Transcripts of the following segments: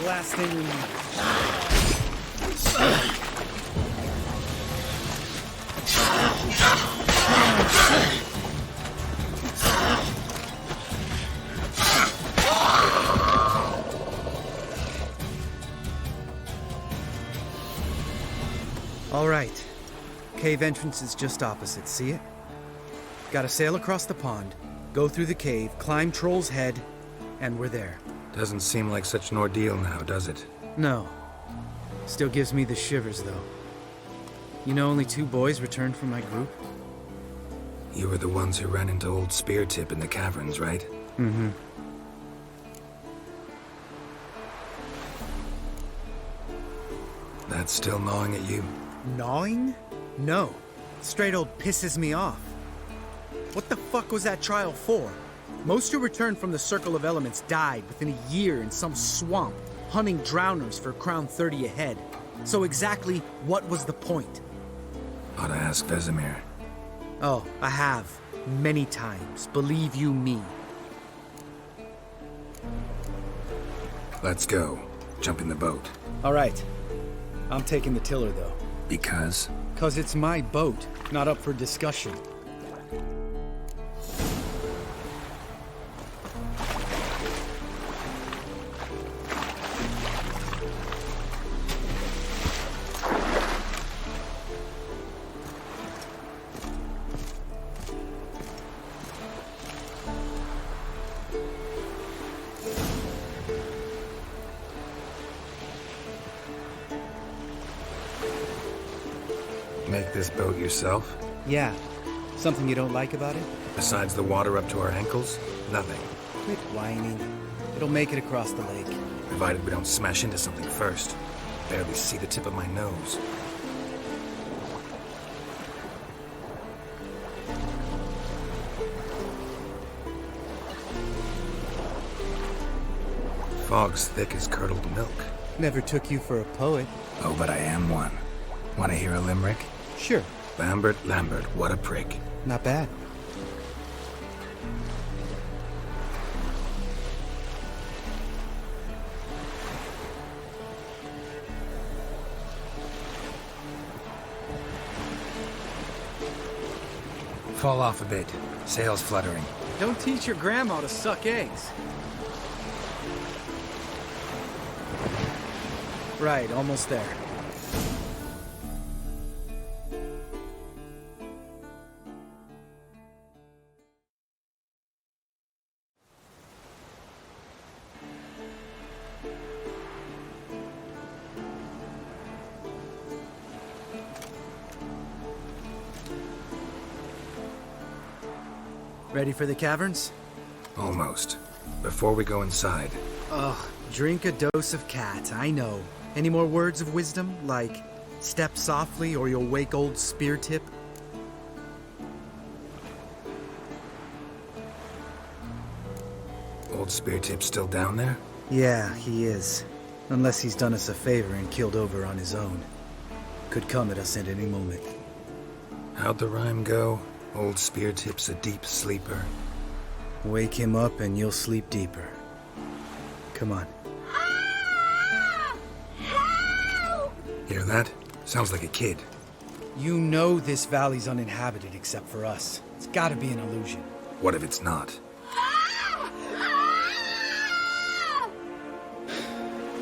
Last thing we need. All right. Cave entrance is just opposite, see it? Gotta sail across the pond, go through the cave, climb Troll's Head, and we're there. Doesn't seem like such an ordeal now, does it? No. Still gives me the shivers, though. You know only 2 boys returned from my group? You were the ones who ran into old Spear Tip in the caverns, right? Mm-hmm. That's still gnawing at you? Gnawing? No. Straight old pisses me off. What the fuck was that trial for? Most who returned from the Circle of Elements died within a year in some swamp, hunting drowners for Crown 30 a head. So exactly what was the point? Ought to ask Vesemir. Oh, I have. Many times. Believe you me. Let's go. Jump in the boat. All right. I'm taking the tiller, though. Because? 'Cause it's my boat, not up for discussion. Make this boat yourself? Yeah. Something you don't like about it? Besides the water up to our ankles? Nothing. Quit whining. It'll make it across the lake. Provided we don't smash into something first. Barely see the tip of my nose. Fog's thick as curdled milk. Never took you for a poet. Oh, but I am one. Want to hear a limerick? Sure. Lambert, what a prick. Not bad. Fall off a bit. Sails fluttering. Don't teach your grandma to suck eggs. Right, almost there. Ready for the caverns? Almost. Before we go inside. Ugh, drink a dose of cat, I know. Any more words of wisdom, like, step softly or you'll wake old Spear Tip? Old Spear Tip's still down there? Yeah, he is. Unless he's done us a favor and killed over on his own. Could come at us at any moment. How'd the rhyme go? Old Spear Tip's a deep sleeper. Wake him up and you'll sleep deeper. Come on. Hear that? Sounds like a kid. You know this valley's uninhabited except for us. It's gotta be an illusion. What if it's not?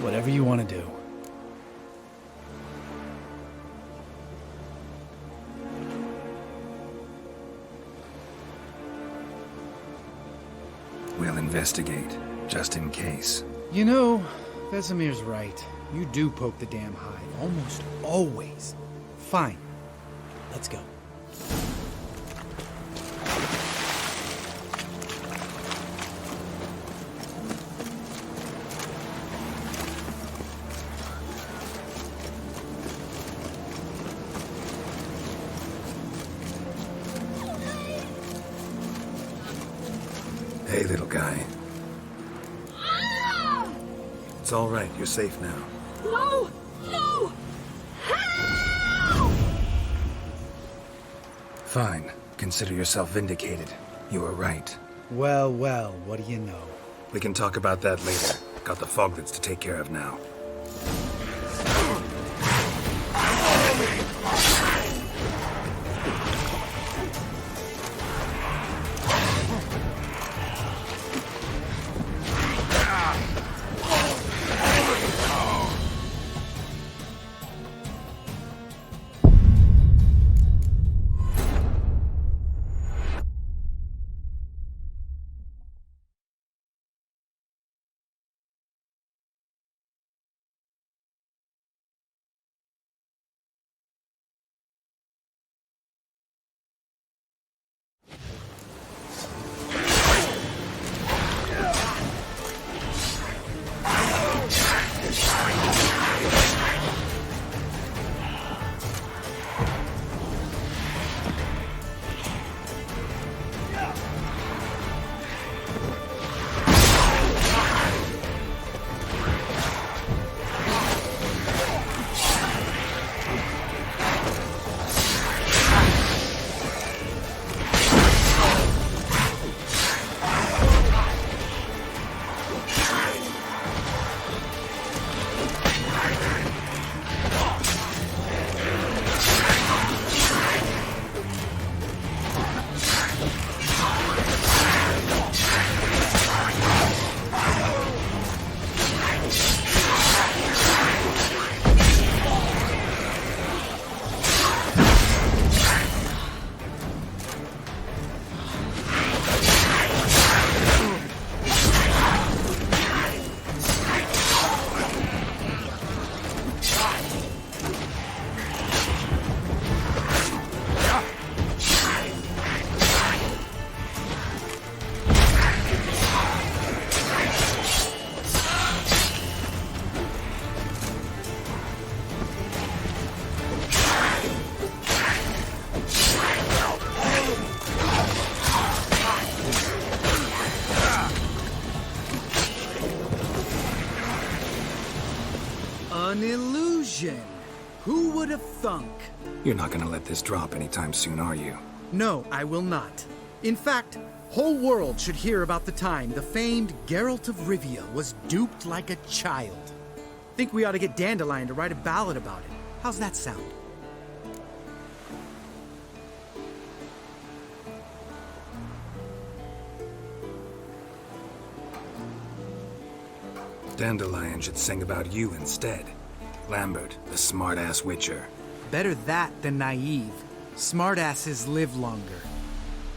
Whatever you want to do. We'll investigate, just in case. You know, Vesemir's right. You do poke the damn hive, almost always. Fine. Let's go. Hey, little guy. It's all right. You're safe now. No! No! Fine. Consider yourself vindicated. You were right. Well, well, what do you know? We can talk about that later. Got the foglets to take care of now. An illusion. Who would have thunk? You're not gonna let this drop anytime soon, are you? No, I will not. In fact, whole world should hear about the time the famed Geralt of Rivia was duped like a child. Think we ought to get Dandelion to write a ballad about it. How's that sound? Dandelion should sing about you instead. Lambert, the smart-ass witcher. Better that than naive. Smartasses live longer.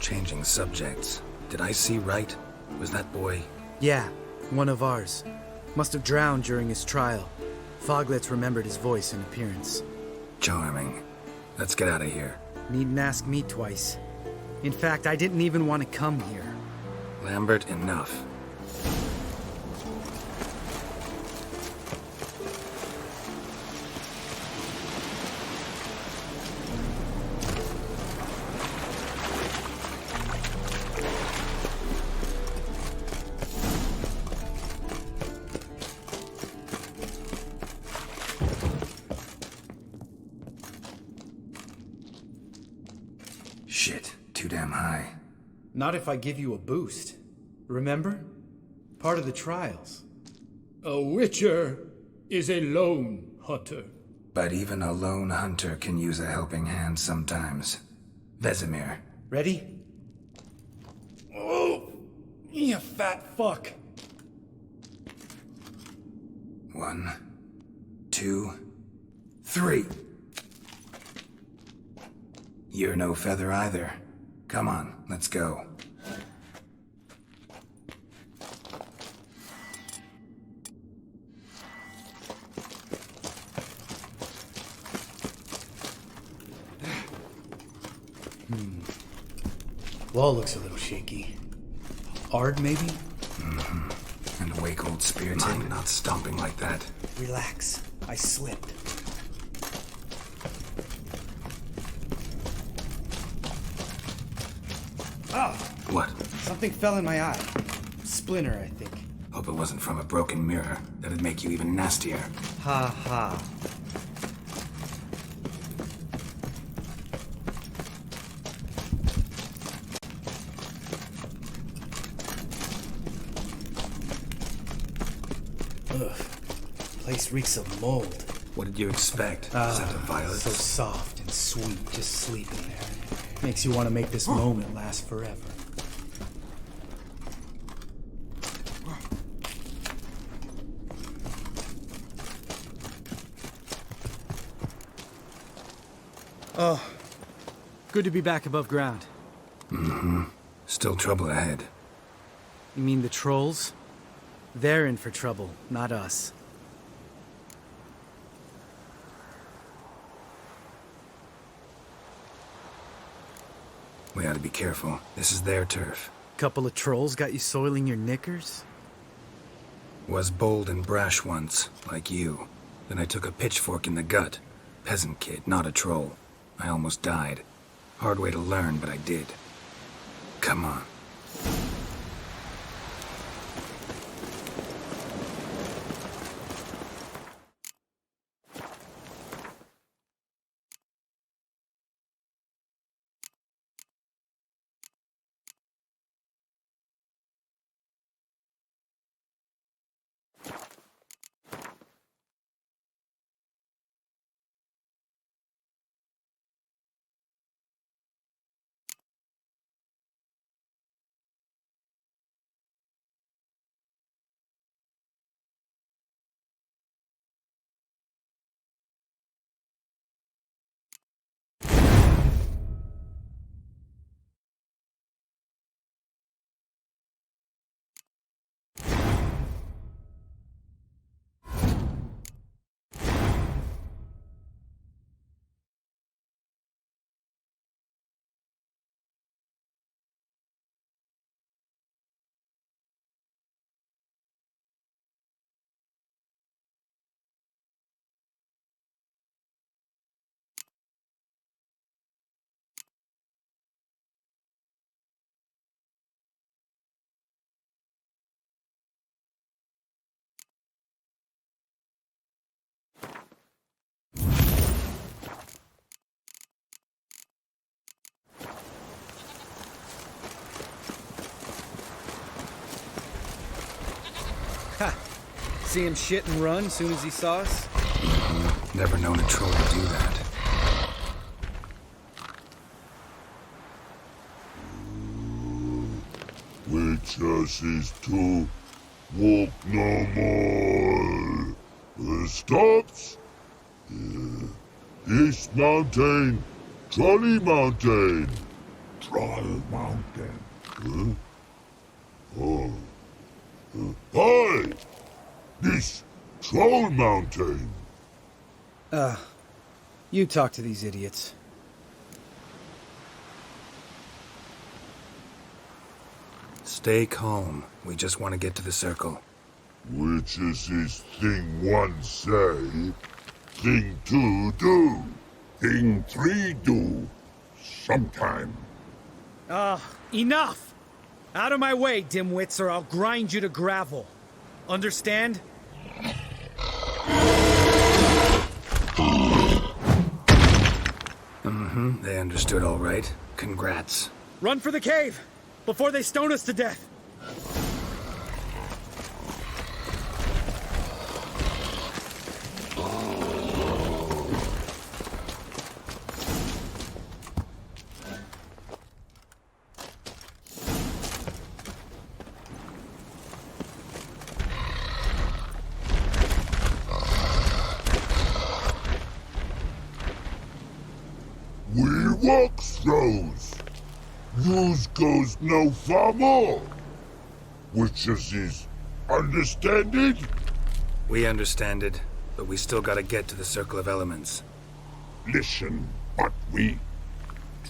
Changing subjects. Did I see right? Was that boy? Yeah, one of ours. Must have drowned during his trial. Foglets remembered his voice and appearance. Charming. Let's get out of here. Needn't ask me twice. In fact, I didn't even want to come here. Lambert, enough. Shit, too damn high. Not if I give you a boost. Remember? Part of the trials. A witcher is a lone hunter. But even a lone hunter can use a helping hand sometimes. Vesemir. Ready? Oh, you fat fuck. 1, 2, 3. You're no feather either. Come on, let's go. Wall looks a little shaky. Ard, maybe? Mm-hmm. And wake old spear tip not stomping like that. Relax. I slipped. Ah! What? Something fell in my eye. Splinter, I think. Hope it wasn't from a broken mirror. That'd make you even nastier. Ha ha. Place reeks of mold. What did you expect? Is that the violet? So soft and sweet, just sleeping there. Makes you want to make this moment last forever. Oh, good to be back above ground. Mm-hmm. Still trouble ahead. You mean the trolls? They're in for trouble, not us. We ought to be careful. This is their turf. Couple of trolls got you soiling your knickers? Was bold and brash once, like you. Then I took a pitchfork in the gut. Peasant kid, not a troll. I almost died. Hard way to learn, but I did. Come on. Ha! See him shit and run soon as he saw us? Never known a troll to do that. Witches is to walk no more. Stops? East Mountain, Trolley Mountain. Troll Mountain. Huh? Oh. Hi! This Troll Mountain. You talk to these idiots. Stay calm. We just want to get to the circle. Which is his thing one say, thing two do, thing three do, sometime. Enough! Out of my way, dimwits, or I'll grind you to gravel. Understand? Mm-hmm. They understood all right. Congrats. Run for the cave! Before they stone us to death! We walk throws. News goes no far more. Which is understand it? We understand it, but we still gotta get to the Circle of Elements. Listen, but we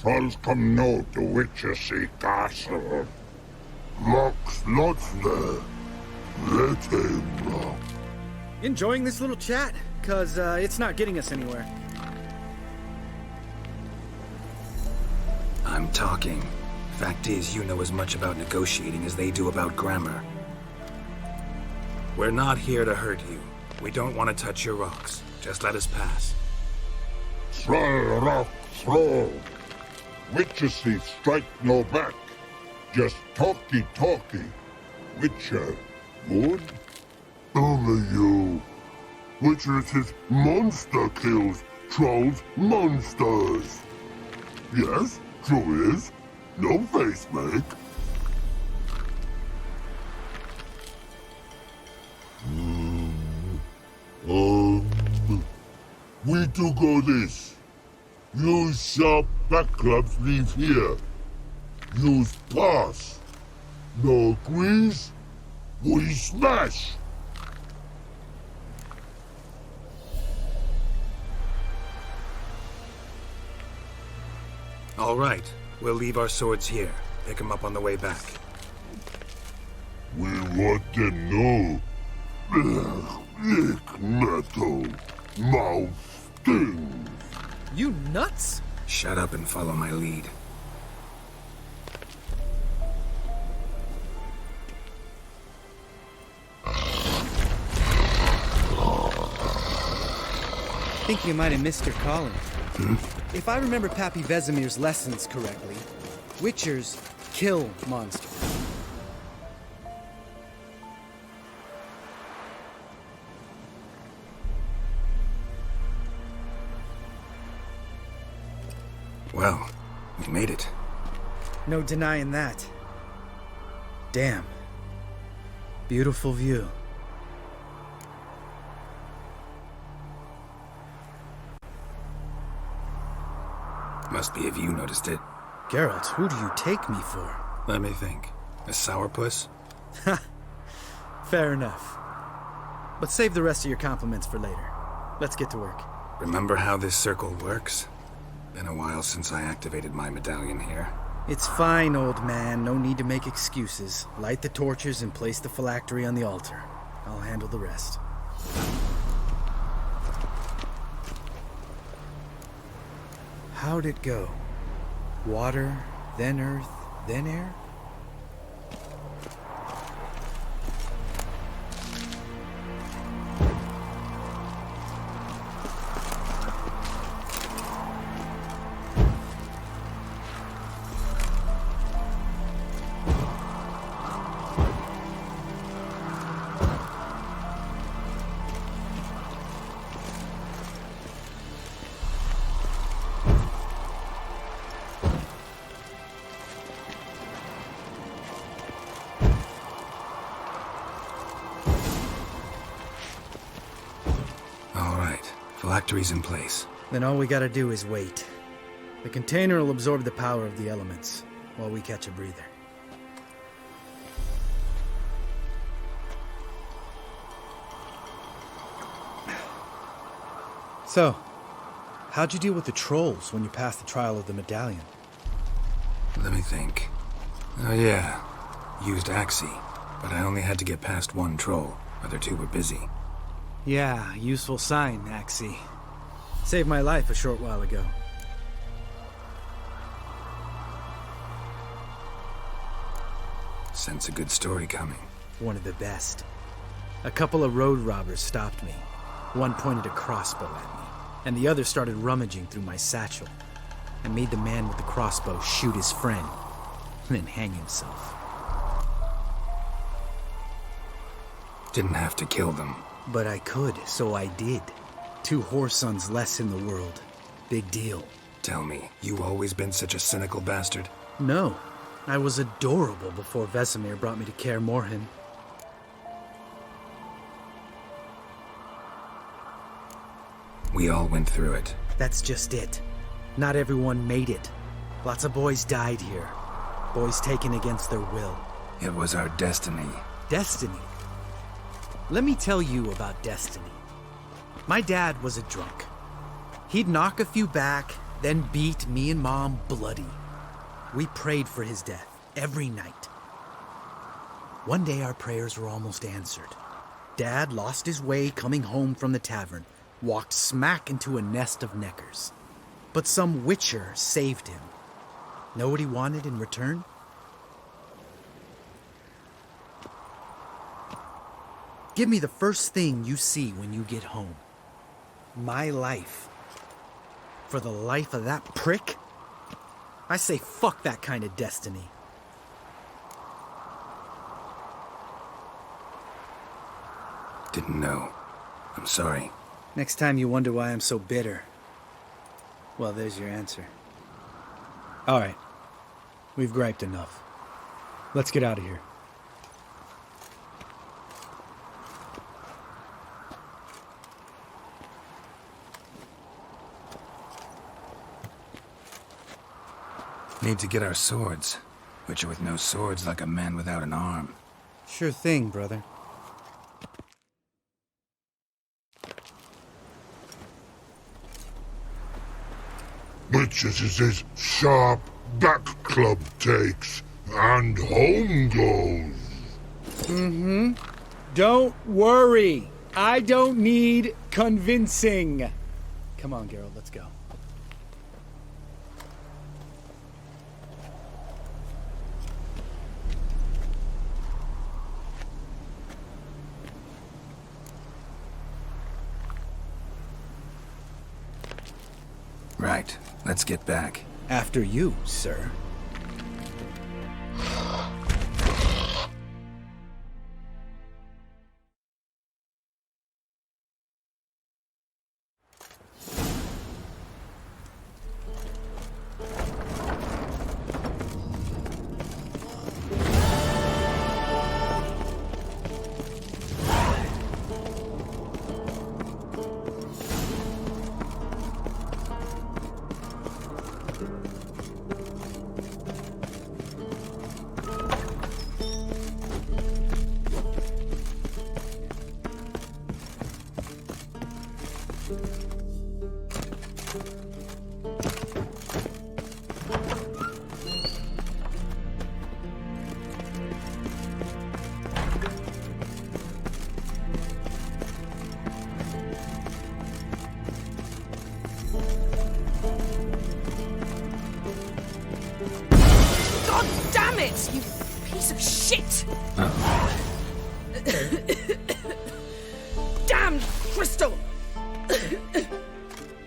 trolls come no to Witchersea Castle. Locks lots there. Let him lock. Enjoying this little chat? Cause, it's not getting us anywhere. I'm talking. Fact is, you know as much about negotiating as they do about grammar. We're not here to hurt you. We don't want to touch your rocks. Just let us pass. Troll rock throw. Witchersea strike no back. Just talky. Witcher, good? Only you. Witchers is monster kills trolls monsters. Yes, true is. No face make. We do go this. Use sharp back clubs leave here. Use pass. No agrees? We smash! All right, we'll leave our swords here. Pick them up on the way back. We want to know. Lick metal. Mouth stings. You nuts? Shut up and follow my lead. I think you might have missed your calling. If I remember Pappy Vesemir's lessons correctly, Witchers kill monsters. Well, we made it. No denying that. Damn. Beautiful view. Must be if you noticed it. Geralt, who do you take me for? Let me think. A sourpuss? Fair enough. But save the rest of your compliments for later. Let's get to work. Remember how this circle works? Been a while since I activated my medallion here. It's fine, old man. No need to make excuses. Light the torches and place the phylactery on the altar. I'll handle the rest. How'd it go? Water, then earth, then air? Phylactery's in place. Then all we gotta do is wait. The container will absorb the power of the elements, while we catch a breather. So, how'd you deal with the trolls when you passed the trial of the medallion? Let me think. Oh yeah, used Axie, but I only had to get past one troll. Other two were busy. Yeah, useful sign, Axie. Saved my life a short while ago. Sense a good story coming. One of the best. A couple of road robbers stopped me. One pointed a crossbow at me, and the other started rummaging through my satchel. I made the man with the crossbow shoot his friend, and then hang himself. Didn't have to kill them. But I could, so I did. 2 whoresons less in the world. Big deal. Tell me, you always been such a cynical bastard? No, I was adorable before Vesemir brought me to Kaer Morhen. We all went through it. That's just it. Not everyone made it. Lots of boys died here. Boys taken against their will. It was our destiny. Destiny? Let me tell you about destiny. My dad was a drunk. He'd knock a few back, then beat me and Mom bloody. We prayed for his death every night. One day our prayers were almost answered. Dad lost his way coming home from the tavern, walked smack into a nest of neckers. But some witcher saved him. Know what he wanted in return? Give me the first thing you see when you get home. My life. For the life of that prick? I say fuck that kind of destiny. Didn't know. I'm sorry. Next time you wonder why I'm so bitter, well, there's your answer. All right. We've griped enough. Let's get out of here. Need to get our swords. Witcher with no swords like a man without an arm. Sure thing, brother. Which is his sharp back club takes, and home goes. Don't worry. I don't need convincing. Come on, Geralt, let's go. Right. Let's get back. After you, sir. God damn it, you piece of shit! Damned crystal!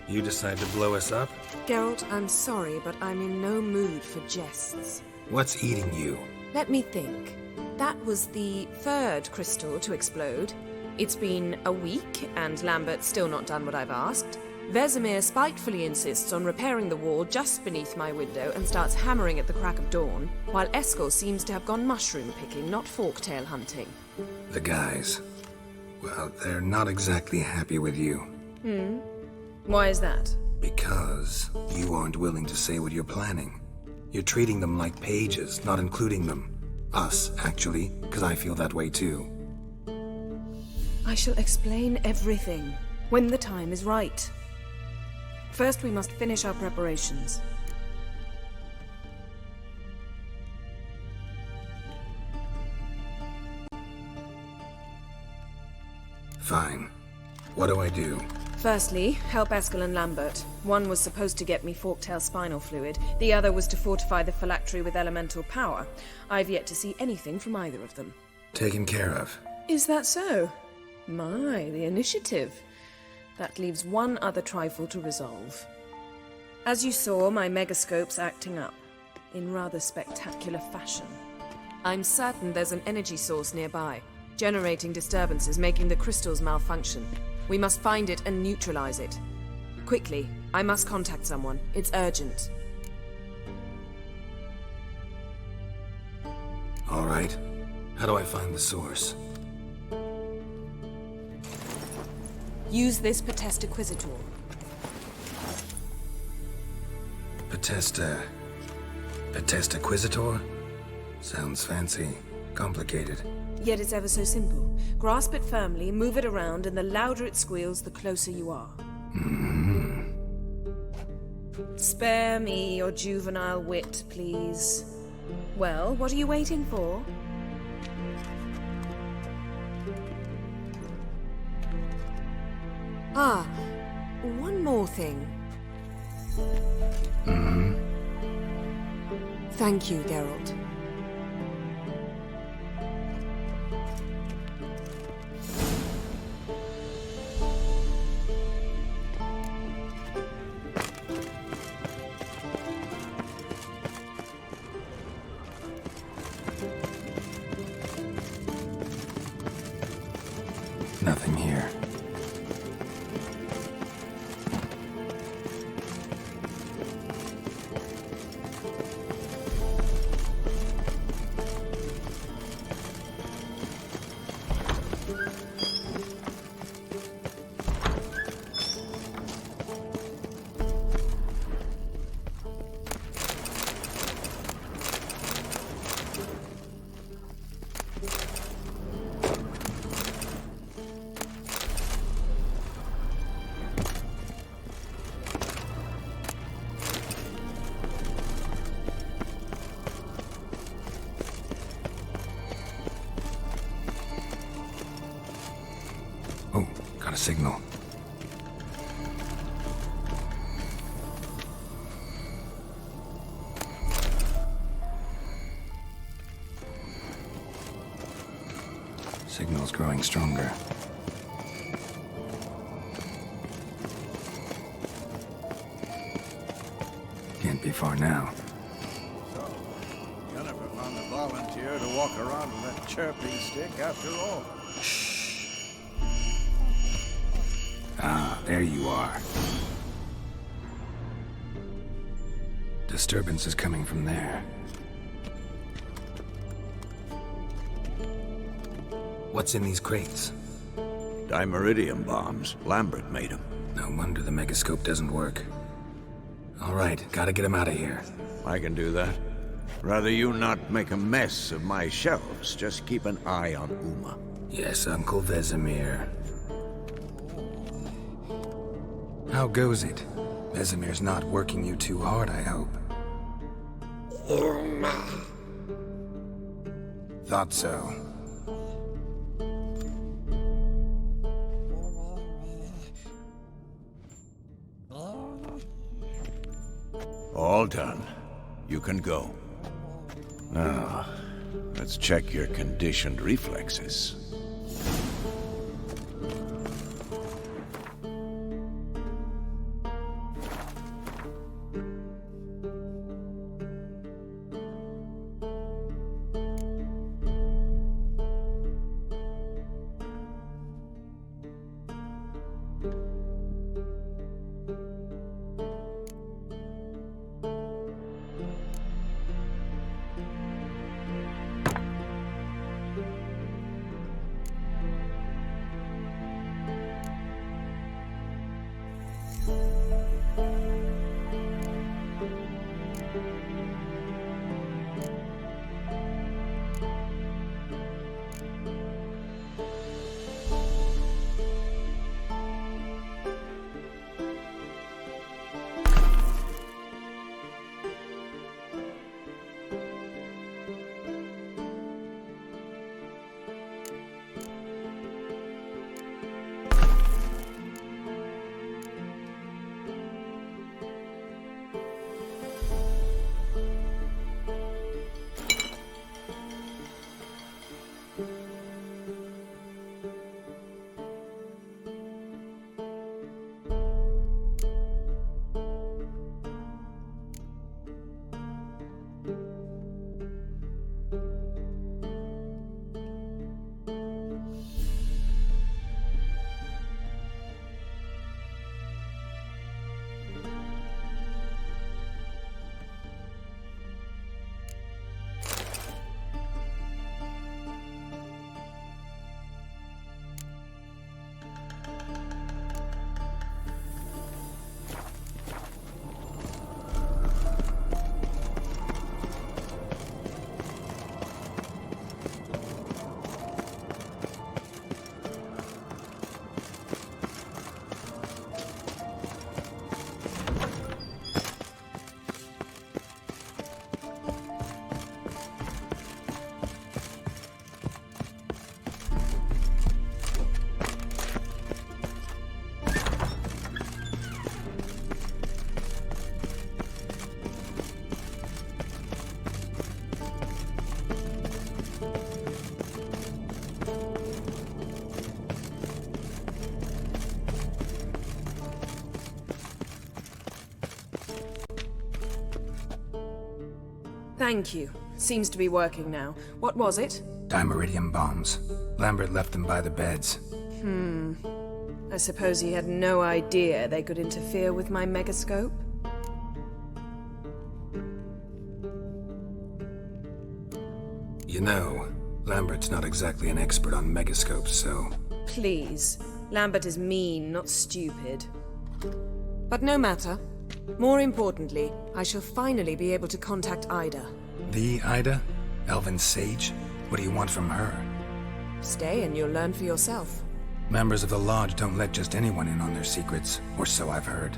You decide to blow us up? Geralt, I'm sorry, but I'm in no mood for jests. What's eating you? Let me think. That was the third crystal to explode. It's been a week, and Lambert's still not done what I've asked. Vesemir spitefully insists on repairing the wall just beneath my window and starts hammering at the crack of dawn, while Eskel seems to have gone mushroom picking, not forktail hunting. The guys. Well, they're not exactly happy with you. Why is that? Because you aren't willing to say what you're planning. You're treating them like pages, not including them. Us, actually, because I feel that way too. I shall explain everything when the time is right. First, we must finish our preparations. Fine. What do I do? Firstly, help Eskel and Lambert. One was supposed to get me forktail spinal fluid, the other was to fortify the phylactery with elemental power. I've yet to see anything from either of them. Taken care of. Is that so? My, the initiative. That leaves one other trifle to resolve. As you saw, my megascope's acting up, in rather spectacular fashion. I'm certain there's an energy source nearby, generating disturbances, making the crystals malfunction. We must find it and neutralize it. Quickly, I must contact someone. It's urgent. All right. How do I find the source? Use this Potestaquizitor. Potestaquizitor? Sounds fancy. Complicated. Yet it's ever so simple. Grasp it firmly, move it around, and the louder it squeals, the closer you are. Spare me your juvenile wit, please. Well, what are you waiting for? Ah, one more thing. Thank you, Geralt. Nothing here. signal. Signal's growing stronger. Can't be far now. So, Jennifer found a volunteer to walk around with that chirping stick after all. Shh. Ah, there you are. Disturbance is coming from there. What's in these crates? Dimeridium bombs. Lambert made them. No wonder the megascope doesn't work. All right, gotta get him out of here. I can do that. Rather you not make a mess of my shelves. Just keep an eye on Uma. Yes, Uncle Vesemir. How goes it? Vesemir's not working you too hard, I hope. Thought so. All done. You can go. Now, let's check your conditioned reflexes. Thank you. Seems to be working now. What was it? Dimeridium bombs. Lambert left them by the beds. I suppose he had no idea they could interfere with my megascope? You know, Lambert's not exactly an expert on megascopes, so... Please. Lambert is mean, not stupid. But no matter. More importantly, I shall finally be able to contact Ida. The Ida? Elven sage? What do you want from her? Stay and you'll learn for yourself. Members of the Lodge don't let just anyone in on their secrets, or so I've heard.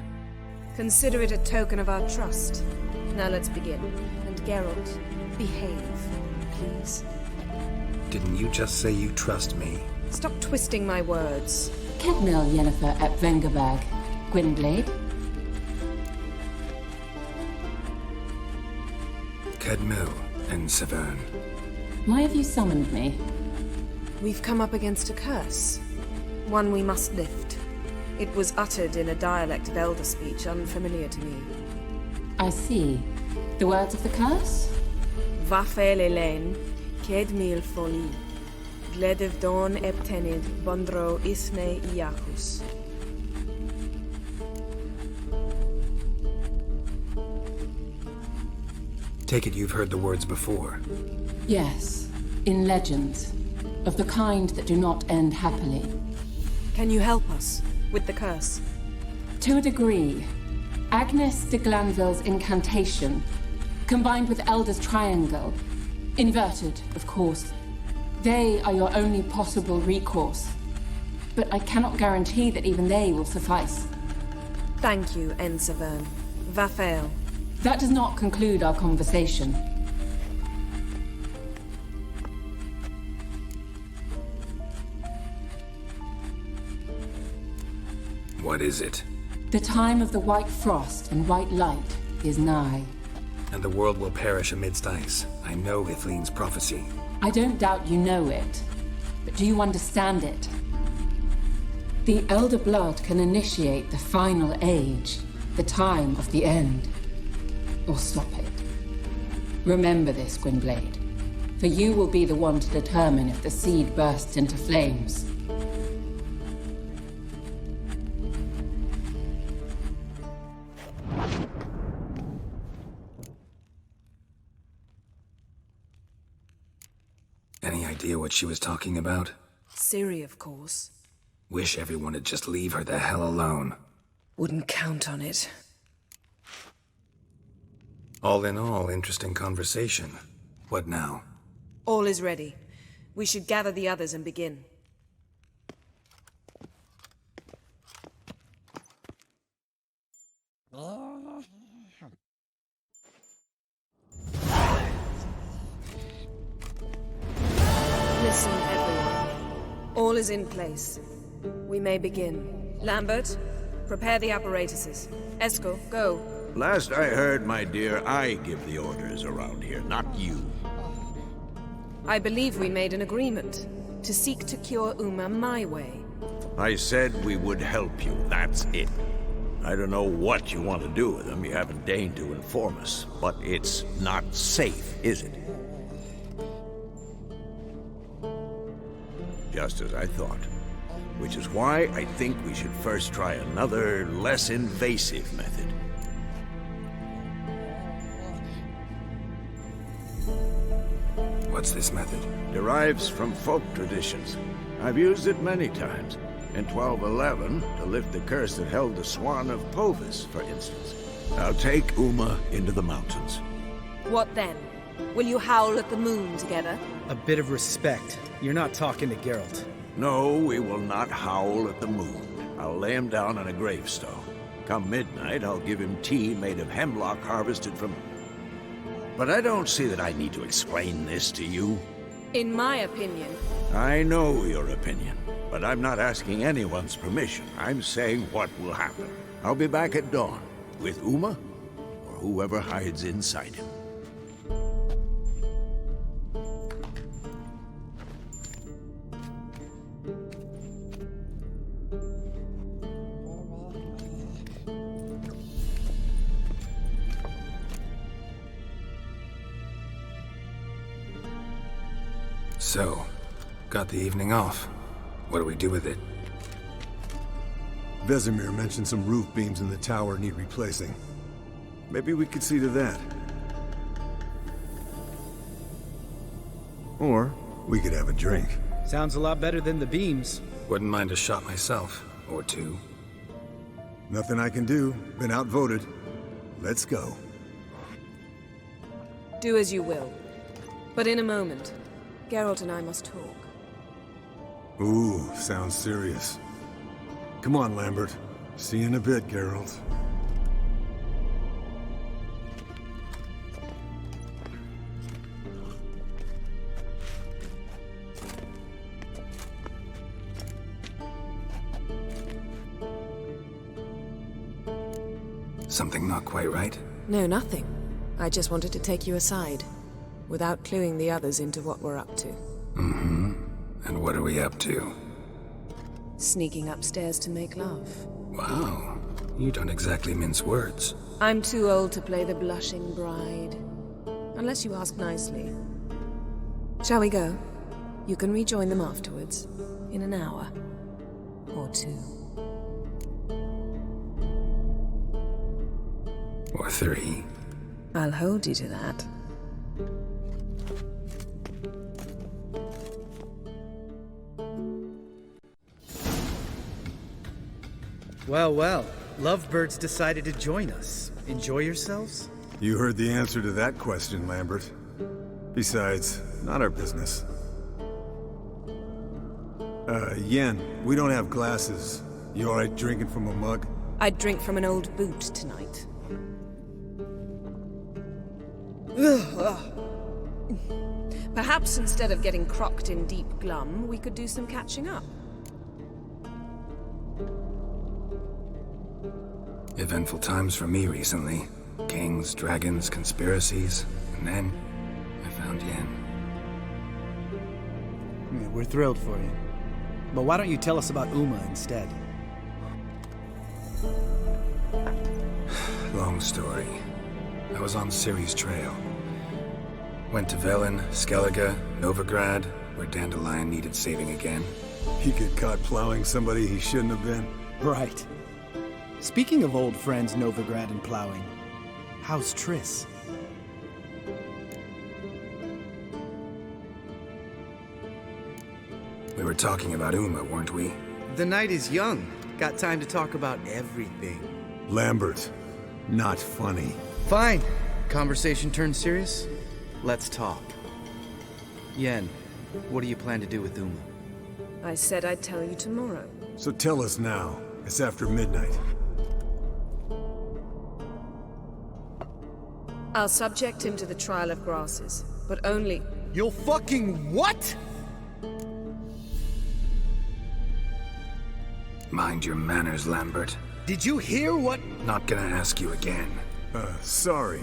Consider it a token of our trust. Now let's begin. And Geralt, behave, please. Didn't you just say you trust me? Stop twisting my words. Kedmil Yennefer at Vengerberg, Gwynblade? Kedmil and Severn. Why have you summoned me? We've come up against a curse. One we must lift. It was uttered in a dialect of Elder speech unfamiliar to me. I see. The words of the curse? Vafel Elaine, Kedmil Foli, Gledev Don Eptenid, Bondro Isne Iacus. Take it you've heard the words before. Yes, in legends, of the kind that do not end happily. Can you help us with the curse? To a degree, Agnes de Glanville's incantation, combined with Elder's triangle, inverted, of course. They are your only possible recourse, but I cannot guarantee that even they will suffice. Thank you, Severn. Vafel. That does not conclude our conversation. What is it? The time of the white frost and white light is nigh. And the world will perish amidst ice. I know Ithleen's prophecy. I don't doubt you know it, but do you understand it? The Elder Blood can initiate the final age, the time of the end, or stop it. Remember this, Gwynblade, for you will be the one to determine if the seed bursts into flames. Any idea what she was talking about? Ciri, of course. Wish everyone would just leave her the hell alone. Wouldn't count on it. All in all, interesting conversation. What now? All is ready. We should gather the others and begin. Listen, everyone. All is in place. We may begin. Lambert, prepare the apparatuses. Esco, go. Last I heard, my dear, I give the orders around here, not you. I believe we made an agreement to seek to cure Uma my way. I said we would help you, that's it. I don't know what you want to do with them, you haven't deigned to inform us, but it's not safe, is it? Just as I thought. Which is why I think we should first try another, less invasive method. What's this method? Derives from folk traditions. I've used it many times. In 1211, to lift the curse that held the Swan of Povis, for instance. I'll take Uma into the mountains. What then? Will you howl at the moon together? A bit of respect. You're not talking to Geralt. No, we will not howl at the moon. I'll lay him down on a gravestone. Come midnight, I'll give him tea made of hemlock harvested from... But I don't see that I need to explain this to you. In my opinion... I know your opinion, but I'm not asking anyone's permission. I'm saying what will happen. I'll be back at dawn, with Uma, or whoever hides inside him. So, got the evening off. What do we do with it? Vesemir mentioned some roof beams in the tower need replacing. Maybe we could see to that. Or we could have a drink. Sounds a lot better than the beams. Wouldn't mind a shot myself, or two. Nothing I can do. Been outvoted. Let's go. Do as you will. But in a moment, Geralt and I must talk. Ooh, sounds serious. Come on, Lambert. See you in a bit, Geralt. Something not quite right? No, nothing. I just wanted to take you aside, without cluing the others into what we're up to. Mm-hmm. And what are we up to? Sneaking upstairs to make love. Wow. You don't exactly mince words. I'm too old to play the blushing bride. Unless you ask nicely. Shall we go? You can rejoin them afterwards. In an hour. Or 2. Or 3. I'll hold you to that. Well, well. Lovebirds decided to join us. Enjoy yourselves? You heard the answer to that question, Lambert. Besides, not our business. Yen, we don't have glasses. You alright drinking from a mug? I'd drink from an old boot tonight. Perhaps instead of getting crocked in deep glum, we could do some catching up. Eventful times for me recently. Kings, dragons, conspiracies, and then I found Yen. Yeah, we're thrilled for you. But why don't you tell us about Uma instead? Long story. I was on Ciri's trail. Went to Velen, Skellige, Novigrad, where Dandelion needed saving again. He get caught plowing somebody he shouldn't have been. Right. Speaking of old friends Novigrad and plowing, how's Triss? We were talking about Uma, weren't we? The night is young. Got time to talk about everything. Lambert, not funny. Fine. Conversation turned serious? Let's talk. Yen, what do you plan to do with Uma? I said I'd tell you tomorrow. So tell us now. It's after midnight. I'll subject him to the trial of grasses, but only... You'll fucking what? Mind your manners, Lambert. Did you hear what? Not gonna ask you again. Sorry.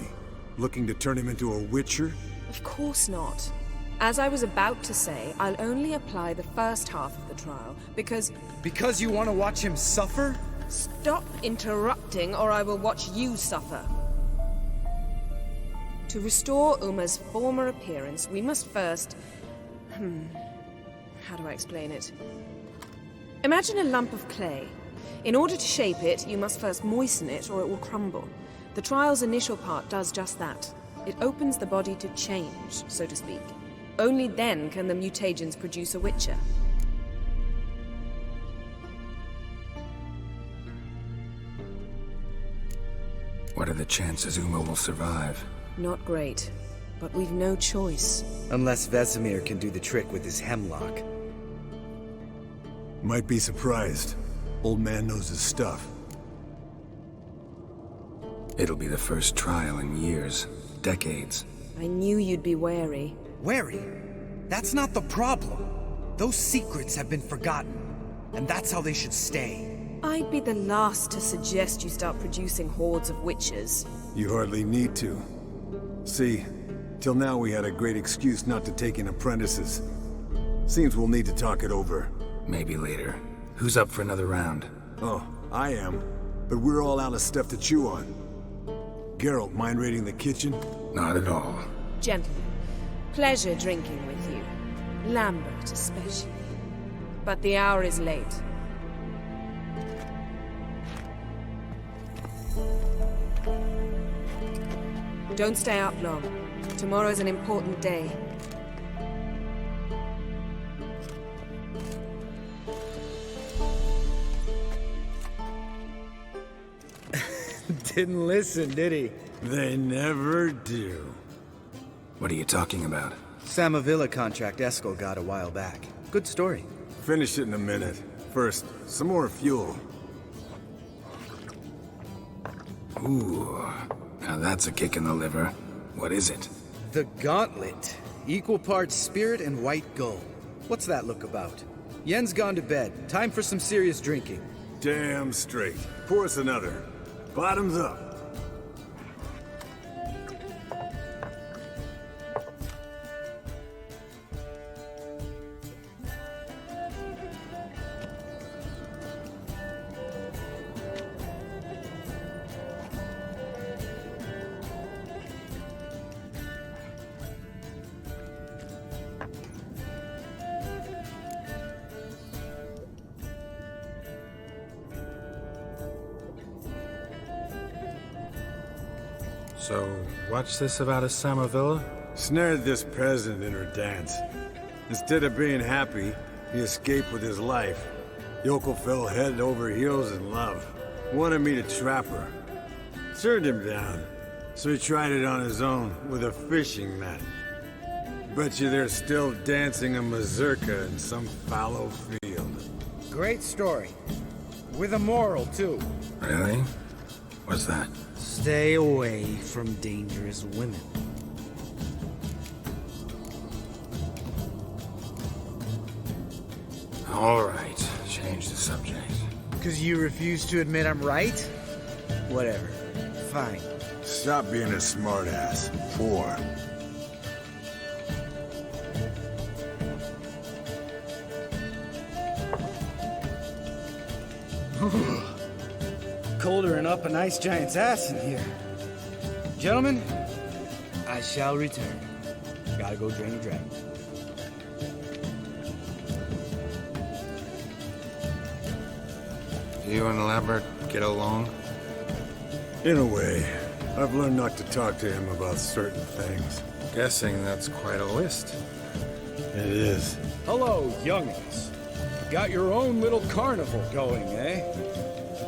Looking to turn him into a witcher? Of course not. As I was about to say, I'll only apply the first half of the trial, because... Because you want to watch him suffer? Stop interrupting, or I will watch you suffer. To restore Uma's former appearance, we must first... How do I explain it? Imagine a lump of clay. In order to shape it, you must first moisten it, or it will crumble. The trial's initial part does just that. It opens the body to change, so to speak. Only then can the mutagens produce a witcher. What are the chances Uma will survive? Not great, but we've no choice. Unless Vesemir can do the trick with his hemlock. Might be surprised. Old man knows his stuff. It'll be the first trial in years. Decades. I knew you'd be wary. Wary? That's not the problem. Those secrets have been forgotten. And that's how they should stay. I'd be the last to suggest you start producing hordes of witches. You hardly need to. See, till now we had a great excuse not to take in apprentices. Seems we'll need to talk it over. Maybe later. Who's up for another round? Oh, I am. But we're all out of stuff to chew on. Geralt, mind raiding the kitchen? Not at all. Gentlemen, pleasure drinking with you. Lambert especially. But the hour is late. Don't stay up long. Tomorrow's an important day. Didn't listen, did he? They never do. What are you talking about? Samavilla contract Eskel got a while back. Good story. Finish it in a minute. First, some more fuel. Ooh, now that's a kick in the liver. What is it? The Gauntlet. Equal parts spirit and white gold. What's that look about? Yen's gone to bed. Time for some serious drinking. Damn straight. Pour us another. Bottoms up. So, what's this about a Samavilla? Snared this peasant in her dance. Instead of being happy, he escaped with his life. Yokel fell head over heels in love. Wanted me to trap her. Turned him down. So he tried it on his own with a fishing net. Bet you they're still dancing a mazurka in some fallow field. Great story. With a moral, too. Really? What's that? Stay away from dangerous women. All right, change the subject. Because you refuse to admit I'm right? Whatever. Fine. Stop being a smartass. Poor. Colder and up a nice giant's ass in here. Gentlemen, I shall return. Gotta go drain a dragon. You and Lambert get along? In a way. I've learned not to talk to him about certain things. Guessing that's quite a list. It is. Hello, youngins. Got your own little carnival going, eh?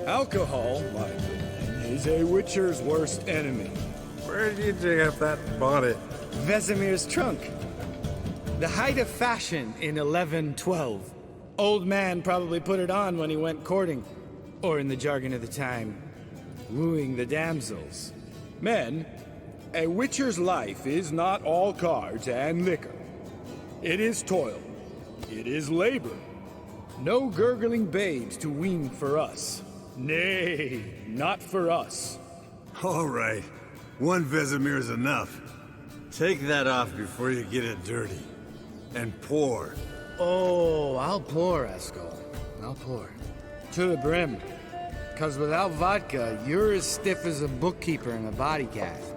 Alcohol, my opinion, is a witcher's worst enemy. Where did you dig up that bonnet? Vesemir's trunk. The height of fashion in 1112. Old man probably put it on when he went courting. Or in the jargon of the time, wooing the damsels. Men, a witcher's life is not all cards and liquor. It is toil. It is labor. No gurgling babes to wean for us. Nay, not for us. All right. One Vesemir's enough. Take that off before you get it dirty. And pour. Oh, I'll pour, Eskel. I'll pour. To the brim. 'Cause without vodka, you're as stiff as a bookkeeper in a body cast.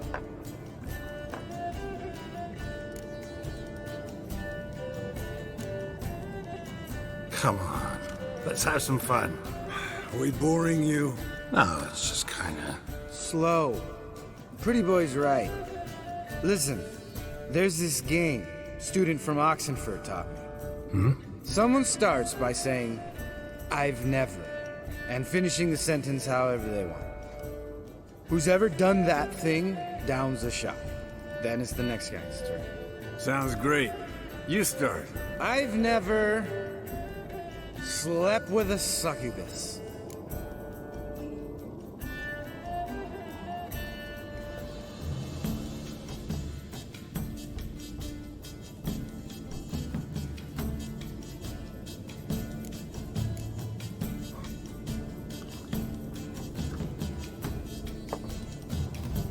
Come on, let's have some fun. Are we boring you? No, it's just kinda... Slow. Pretty boy's right. Listen, there's this game student from Oxenford taught me. Someone starts by saying, I've never, and finishing the sentence however they want. Who's ever done that thing downs a shot. Then it's the next guy's turn. Sounds great. You start. I've never slept with a succubus.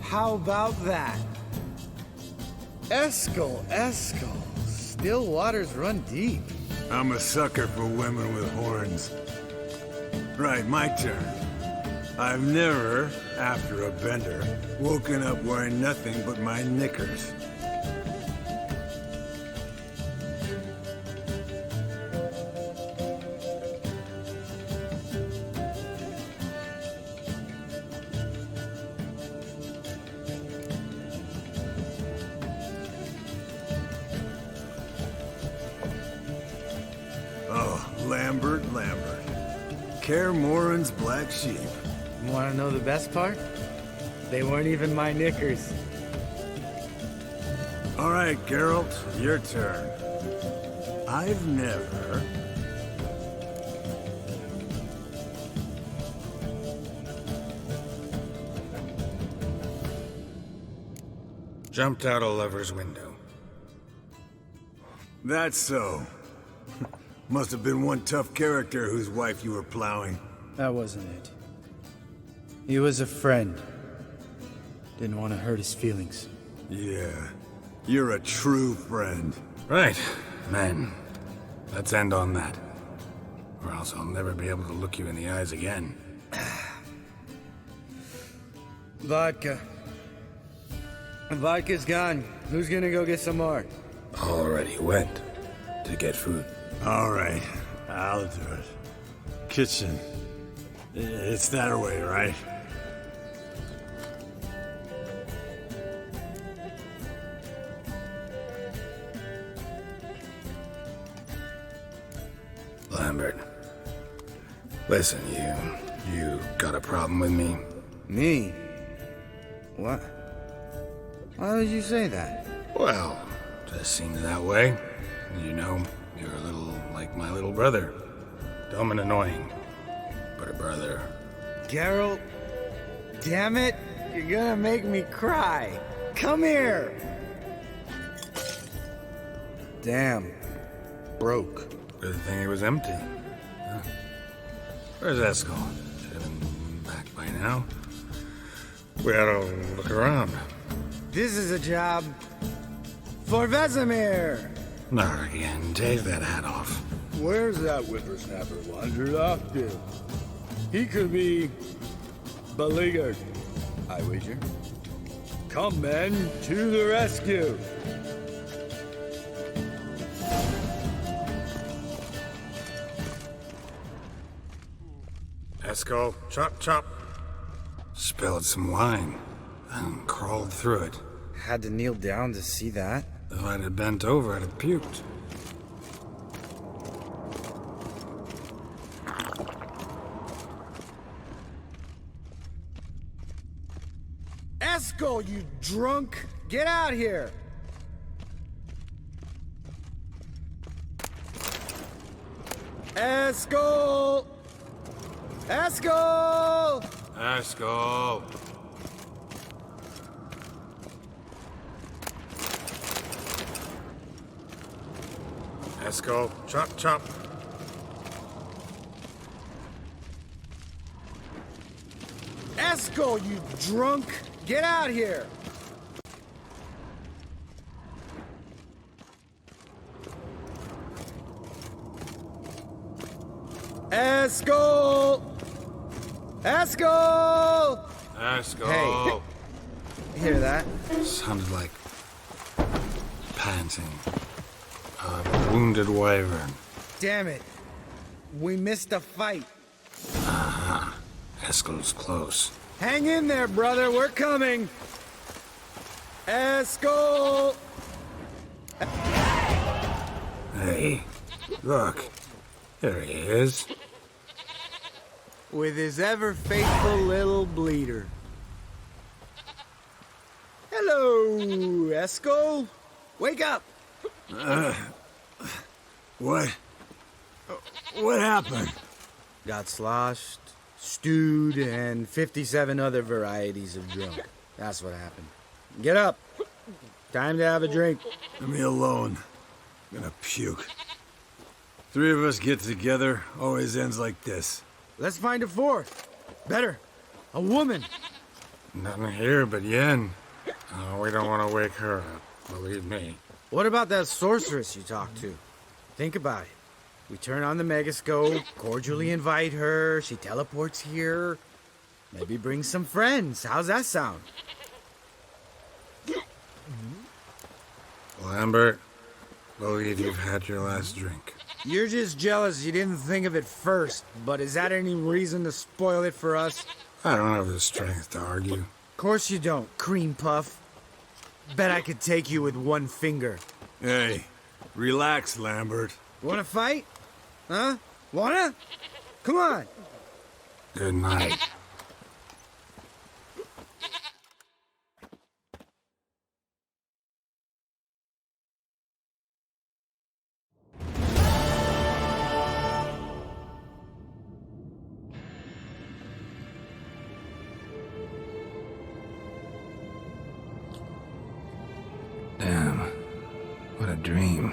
How about that? Eskel. Still waters run deep. I'm a sucker for women with horns. Right, my turn. I've never, after a bender, woken up wearing nothing but my knickers. Lambert. Kaer Morhen's black sheep. Want to know the best part? They weren't even my knickers. All right, Geralt, your turn. I've never... Jumped out a lover's window. That's so. Must have been one tough character whose wife you were plowing. That wasn't it. He was a friend. Didn't want to hurt his feelings. Yeah. You're a true friend. Right, men. Let's end on that. Or else I'll never be able to look you in the eyes again. Vodka. Vodka's gone. Who's gonna go get some more? Already went to get food. All right, I'll do it. Kitchen. It's that way, right? Listen, you got a problem with me? Me? What? Why would you say that? Well, just seems that way. You know, you're a little like my little brother. Dumb and annoying, but a brother. Geralt, damn it, you're gonna make me cry. Come here. Damn, broke. Good thing it was empty. Huh. Where's Eskel? Should have been back by now. We ought to look around. This is a job for Vesemir. Not again. Take that hat off. Where's that whippersnapper wandered off to? He could be beleaguered, I wager. Come, men, to the rescue! Eskel, chop, chop. Spilled some wine and crawled through it. Had to kneel down to see that. If I'd have bent over, I'd have puked. Eskel, you drunk! Get out here! Eskel! Eskel! Eskel! Eskel, chop, chop. Eskel, you drunk! Get out here! Eskel! Eskel! Eskel! Hey, hear that? Sounded like panting. A wounded wyvern. Damn it. We missed a fight. Uh-huh. Eskel's close. Hang in there, brother. We're coming. Eskel! Hey, look. There he is. With his ever-faithful little bleeder. Hello, Eskel. Wake up. What? What happened? Got sloshed, stewed, and 57 other varieties of drunk. That's what happened. Get up. Time to have a drink. Leave me alone. I'm gonna puke. Three of us get together, always ends like this. Let's find a fourth. Better. A woman. Nothing here but Yen. We don't want to wake her up, believe me. What about that sorceress you talked to? Think about it. We turn on the megascope, cordially invite her, she teleports here. Maybe bring some friends. How's that sound? Lambert, believe you've had your last drink. You're just jealous you didn't think of it first, but is that any reason to spoil it for us? I don't have the strength to argue. Of course you don't, cream puff. Bet I could take you with one finger. Hey, relax, Lambert. Wanna fight? Huh? Wanna? Come on. Good night. Damn, what a dream.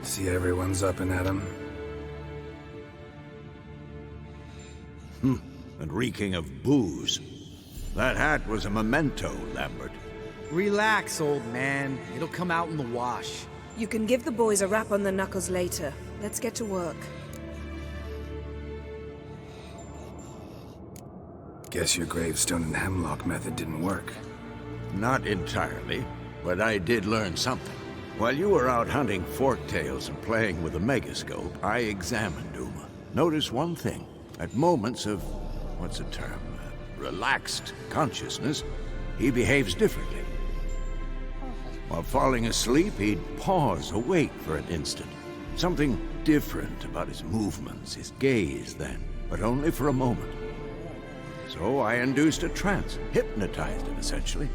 See everyone's up and at 'em. And reeking of booze. That hat was a memento, Lambert. Relax, old man. It'll come out in the wash. You can give the boys a rap on the knuckles later. Let's get to work. Guess your gravestone and hemlock method didn't work. Not entirely. but I did learn something. While you were out hunting forktails and playing with a megascope, I examined Uma. Notice one thing. At moments of, what's the term, relaxed consciousness, he behaves differently. While falling asleep, he'd pause, awake for an instant. Something different about his movements, his gaze then, but only for a moment. So I induced a trance, hypnotized him essentially.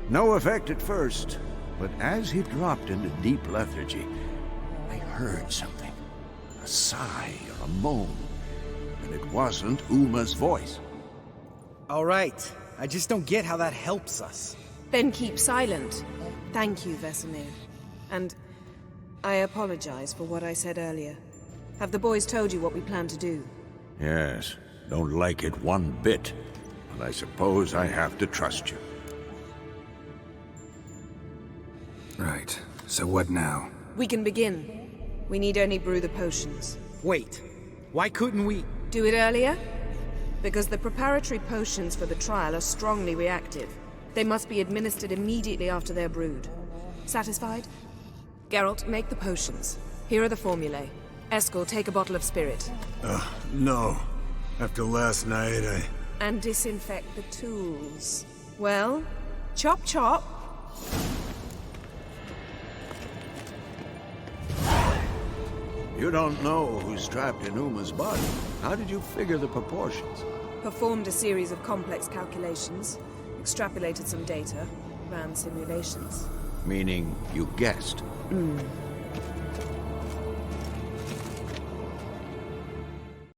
No effect at first, but as he dropped into deep lethargy, I heard something. A sigh or a moan. And it wasn't Uma's voice. All right. I just don't get how that helps us. Then keep silent. Thank you, Vesemir. And I apologize for what I said earlier. Have the boys told you what we plan to do? Yes, don't like it one bit. But I suppose I have to trust you. Right. So what now? We can begin. We need only brew the potions. Wait. Why couldn't we... Do it earlier? Because the preparatory potions for the trial are strongly reactive. They must be administered immediately after they're brewed. Satisfied? Geralt, make the potions. Here are the formulae. Eskel, take a bottle of spirit. No. After last night, And disinfect the tools. Well, chop chop. You don't know who's trapped in Uma's body. How did you figure the proportions? Performed a series of complex calculations. Extrapolated some data. Ran simulations. Meaning you guessed.